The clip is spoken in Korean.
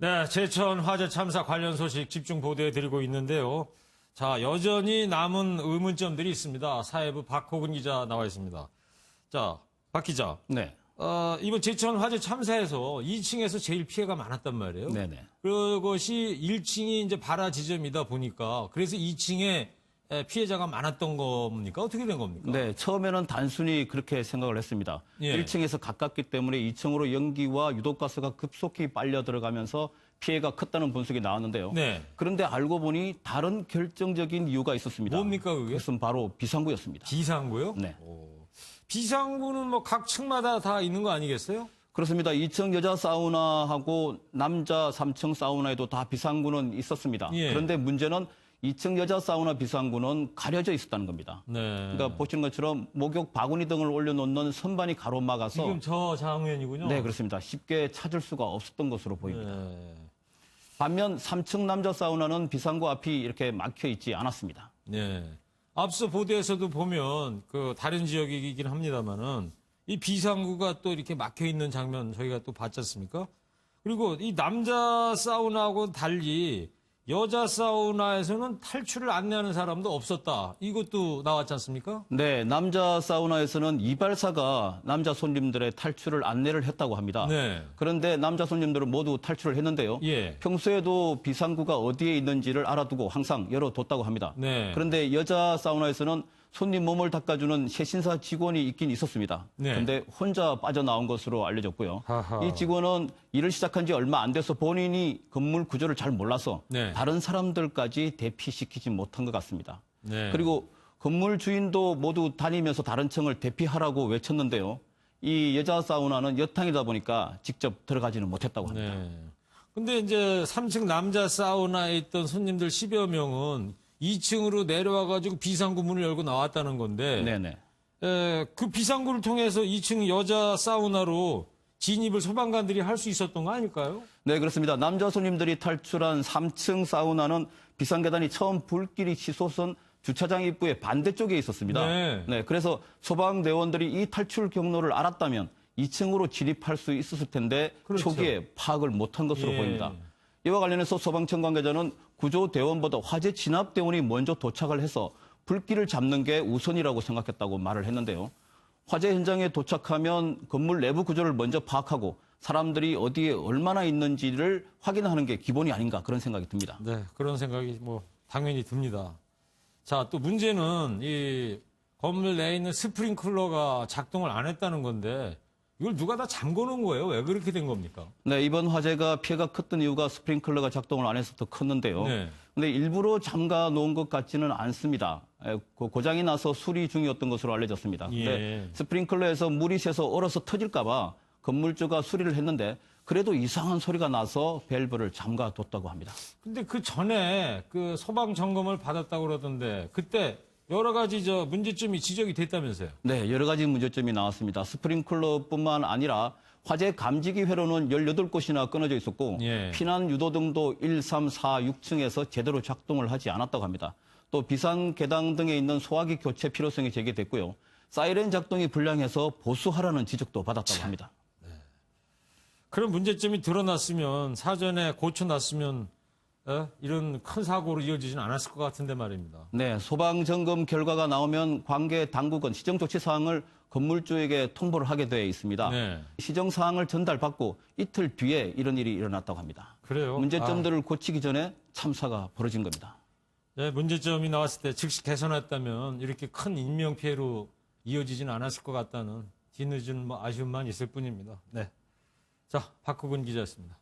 네, 제천 화재 참사 관련 소식 집중 보도해드리고 있는데요. 자, 여전히 남은 의문점들이 있습니다. 사회부 박호근 기자 나와 있습니다. 자, 박 기자. 네. 이번 제천 화재 참사에서 2층에서 제일 피해가 많았단 말이에요. 네네. 그것이 1층이 이제 발화 지점이다 보니까 그래서 2층에 피해자가 많았던 겁니까? 어떻게 된 겁니까? 네, 처음에는 단순히 그렇게 생각을 했습니다. 예. 1층에서 가깝기 때문에 2층으로 연기와 유독가스가 급속히 빨려 들어가면서 피해가 컸다는 분석이 나왔는데요. 네. 그런데 알고 보니 다른 결정적인 이유가 있었습니다. 뭡니까 그게? 그것은 바로 비상구였습니다. 비상구요? 네. 비상구는 뭐 각 층마다 다 있는 거 아니겠어요? 그렇습니다. 2층 여자 사우나하고 남자 3층 사우나에도 다 비상구는 있었습니다. 예. 그런데 문제는 2층 여자 사우나 비상구는 가려져 있었다는 겁니다. 네. 그러니까 보시는 것처럼 목욕 바구니 등을 올려놓는 선반이 가로막아서 지금 저 장면이군요. 네, 그렇습니다. 쉽게 찾을 수가 없었던 것으로 보입니다. 네. 반면 3층 남자 사우나는 비상구 앞이 이렇게 막혀 있지 않았습니다. 네. 앞서 보도에서도 보면 그 다른 지역이긴 합니다만은 이 비상구가 또 이렇게 막혀 있는 장면 저희가 또 봤지 않습니까? 그리고 이 남자 사우나하고 달리 여자 사우나에서는 탈출을 안내하는 사람도 없었다. 이것도 나왔지 않습니까? 네, 남자 사우나에서는 이발사가 남자 손님들의 탈출을 안내를 했다고 합니다. 네. 그런데 남자 손님들은 모두 탈출을 했는데요. 예. 평소에도 비상구가 어디에 있는지를 알아두고 항상 열어뒀다고 합니다. 네. 그런데 여자 사우나에서는 손님 몸을 닦아주는 세신사 직원이 있긴 있었습니다. 네. 그런데 혼자 빠져나온 것으로 알려졌고요. 하하. 이 직원은 일을 시작한 지 얼마 안 돼서 본인이 건물 구조를 잘 몰라서 네. 다른 사람들까지 대피시키지 못한 것 같습니다. 네. 그리고 건물 주인도 모두 다니면서 다른 층을 대피하라고 외쳤는데요. 이 여자 사우나는 여탕이다 보니까 직접 들어가지는 못했다고 합니다. 네. 근데 이제 3층 남자 사우나에 있던 손님들 10여 명은 2층으로 내려와가지고 비상구 문을 열고 나왔다는 건데, 네네. 그 비상구를 통해서 2층 여자 사우나로 진입을 소방관들이 할 수 있었던 거 아닐까요? 네, 그렇습니다. 남자 손님들이 탈출한 3층 사우나는 비상계단이 처음 불길이 치솟은 주차장 입구의 반대쪽에 있었습니다. 네. 그래서 소방대원들이 이 탈출 경로를 알았다면 2층으로 진입할 수 있었을 텐데 그렇죠. 초기에 파악을 못한 것으로 예. 보입니다. 이와 관련해서 소방청 관계자는 구조대원보다 화재 진압대원이 먼저 도착을 해서 불길을 잡는 게 우선이라고 생각했다고 말을 했는데요. 화재 현장에 도착하면 건물 내부 구조를 먼저 파악하고 사람들이 어디에 얼마나 있는지를 확인하는 게 기본이 아닌가 그런 생각이 듭니다. 네, 그런 생각이 뭐 당연히 듭니다. 자, 또 문제는 이 건물 내에 있는 스프링클러가 작동을 안 했다는 건데 이걸 누가 다 잠궈 놓은 거예요? 왜 그렇게 된 겁니까? 네, 이번 화재가 피해가 컸던 이유가 스프링클러가 작동을 안 해서 더 컸는데요. 네. 근데 일부러 잠가 놓은 것 같지는 않습니다. 고장이 나서 수리 중이었던 것으로 알려졌습니다. 근데 예. 스프링클러에서 물이 새서 얼어서 터질까 봐 건물주가 수리를 했는데 그래도 이상한 소리가 나서 밸브를 잠가 뒀다고 합니다. 근데 그 전에 그 소방 점검을 받았다고 그러던데 그때 여러 가지 문제점이 지적이 됐다면서요? 네, 여러 가지 문제점이 나왔습니다. 스프링클러뿐만 아니라 화재 감지기 회로는 18곳이나 끊어져 있었고 예. 피난 유도등도 1, 3, 4, 6층에서 제대로 작동을 하지 않았다고 합니다. 또 비상 계단 등에 있는 소화기 교체 필요성이 제기됐고요. 사이렌 작동이 불량해서 보수하라는 지적도 받았다고 합니다. 그런 문제점이 드러났으면 사전에 고쳐놨으면 이런 큰 사고로 이어지지는 않았을 것 같은데 말입니다. 네, 소방 점검 결과가 나오면 관계 당국은 시정 조치 사항을 건물주에게 통보를 하게 되어 있습니다. 네. 시정 사항을 전달받고 이틀 뒤에 이런 일이 일어났다고 합니다. 그래요? 문제점들을 고치기 전에 참사가 벌어진 겁니다. 네, 문제점이 나왔을 때 즉시 개선했다면 이렇게 큰 인명피해로 이어지지는 않았을 것 같다는 뒤늦은 아쉬움만 있을 뿐입니다. 네. 자, 박호근 기자였습니다.